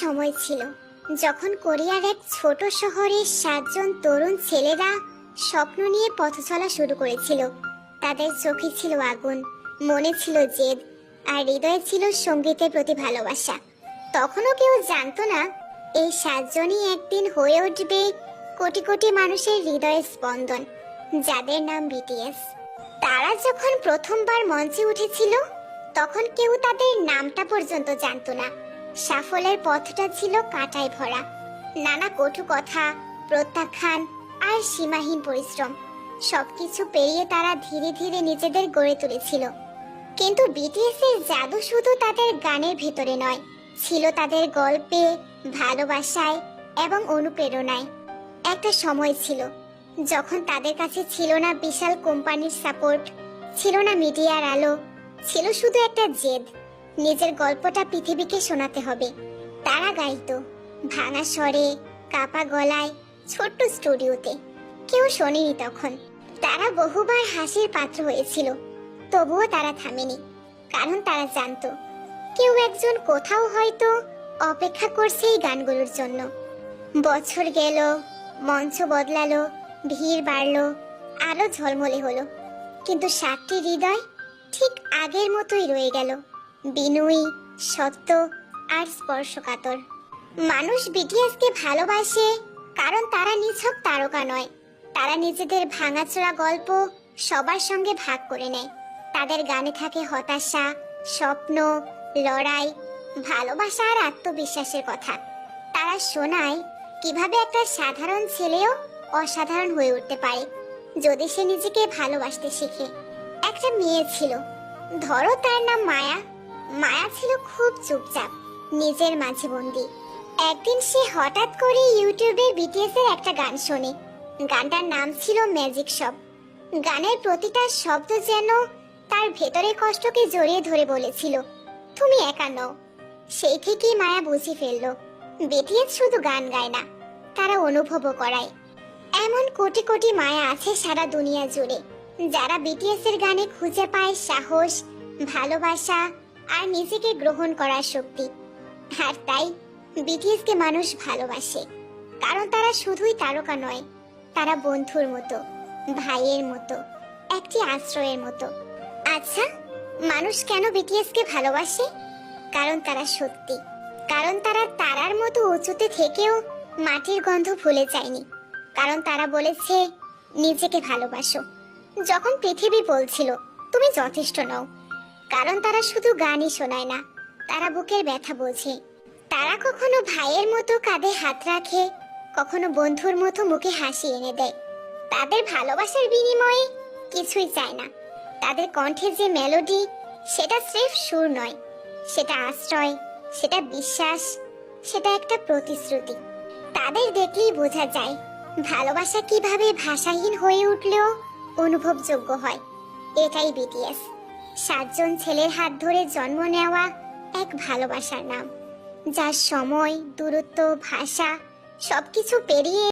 সময় ছিল যখন কোরিয়ার এক ছোট শহরের 7জন তরুণ ছেলেরা স্বপ্ন নিয়ে পথ চলা শুরু করেছিল। তাদের চোখে ছিল আগুন, মনে ছিল জেদ, আর হৃদয়ে ছিল সঙ্গীতের প্রতি ভালোবাসা। তখনও কেউ জানতো না এই 7জনই একদিন হয়ে উঠবে কোটি কোটি মানুষের হৃদয়ের স্পন্দন, যাদের নাম বিটিএস। তারা যখন প্রথমবার মঞ্চে উঠেছিল তখন কেউ তাদের নামটা পর্যন্ত জানতো না। সাফল্যের পথটা ছিল কাঁটায় ভরা, নানা কটু কথা, প্রত্যাখ্যান আর সীমাহীন পরিশ্রম। সবকিছু পেরিয়ে তারা ধীরে ধীরে নিজেদের গড়ে তুলেছিল। কিন্তু বিটিএস এর জাদু শুধু তাদের গানের ভিতরে নয়, ছিল তাদের গল্পে, ভালোবাসায় এবং অনুপ্রেরণায়। একটা সময় ছিল যখন তাদের কাছে ছিল না বিশাল কোম্পানির সাপোর্ট, ছিল না মিডিয়ার আলো, ছিল শুধু একটা জেদ, নিজের গল্পটা পৃথিবীকে শোনাতে হবে। তারা গাইতো ভাঙা স্বরে, কাপা গলায়, ছোট্ট স্টুডিওতে। কেউ শোনেনি তখন। তারা বহুবার হাসির পাত্র হয়েছিল, তবুও তারা থামেনি, কারণ তারা জানতো কেউ একজন কোথাও হয়তো অপেক্ষা করছে এই গানগুলোর জন্য। বছর গেল, মঞ্চ বদলালো, ভিড় বাড়লো, আলো ঝলমলে হলো, কিন্তু 7টি হৃদয় ঠিক আগের মতোই রয়ে গেল, বিনয়ী, সত্য আর স্পর্শকাতর। মানুষ বিটিএসকে ভালোবাসে কারণ তারা নিছক তারকা নয়। তারা নিজেদের ভাঙাচোরা গল্প সবার সঙ্গে ভাগ করে নেয়। তাদের গানে থাকে হতাশা, স্বপ্ন, লড়াই, ভালোবাসা আর আত্মবিশ্বাসের কথা। তারা শোনায় কিভাবে একটা সাধারণ ছেলেও অসাধারণ হয়ে উঠতে পারে যদি সে নিজেকে ভালোবাসতে শেখে। একটা মেয়ে ছিল, ধরো তার নাম মায়া। মায়া ছিল খুব চুপচাপ, নিজের মাঝে বন্দি। একদিন সে হঠাৎ করে ইউটিউবে বিটিএস এর একটা গান শোনে। গানটার নাম ছিল ম্যাজিক শপ। গানের প্রতিটা শব্দ যেন তার ভেতরের কষ্টকে জড়িয়ে ধরে বলেছিল, তুমি একা নও। সেই থেকেই মায়া বুঝে ফেললো বিটিএস শুধু গান গায় না, তারা অনুভবও করায়। এমন কোটি কোটি মায়া আছে সারা দুনিয়া জুড়ে, যারা বিটিএস এর গানে খুঁজে পায় সাহস, ভালোবাসা আর নিজেকে গ্রহণ করার শক্তি। আর তাই বিটিএস কে মানুষ ভালোবাসে, কারণ তারা শুধুই তারকা নয়, তারা বন্ধুর মতো, ভাইয়ের মতো, একটি আশ্রয়ের মতো। আচ্ছা, মানুষ কেন বিটিএস কে ভালোবাসে? কারণ তারা সত্যি, কারণ তারা তারার মতো উঁচুতে থেকেও মাটির গন্ধ ভুলে যায়নি, কারণ তারা বলেছে নিজেকে ভালোবাসো যখন পৃথিবী বলছিল তুমি যথেষ্ট নও, কারণ তারা শুধু গানই শোনায় না, তারা বুকের ব্যথা বোঝে। তারা কখনো ভাইয়ের মতো কাঁধে হাত রাখে, কখনো বন্ধুর মতো মুখে হাসি এনে দেয়। তাদের ভালোবাসার বিনিময়ে কিছুই চায় না। তাদের কণ্ঠে যে মেলোডি, সেটা স্রেফ সুর নয়, সেটা আশ্রয়, সেটা বিশ্বাস, সেটা একটা প্রতিশ্রুতি। তাদের দেখলেই বোঝা যায় ভালোবাসা কিভাবে ভাষাহীন হয়ে উঠলেও অনুভবযোগ্য হয়। এটাই বিটিএস, 7জন ছেলের হাত ধরে জন্ম নেওয়া এক ভালোবাসার নাম, যার সময়, দূরত্ব, ভাষা সবকিছু পেরিয়ে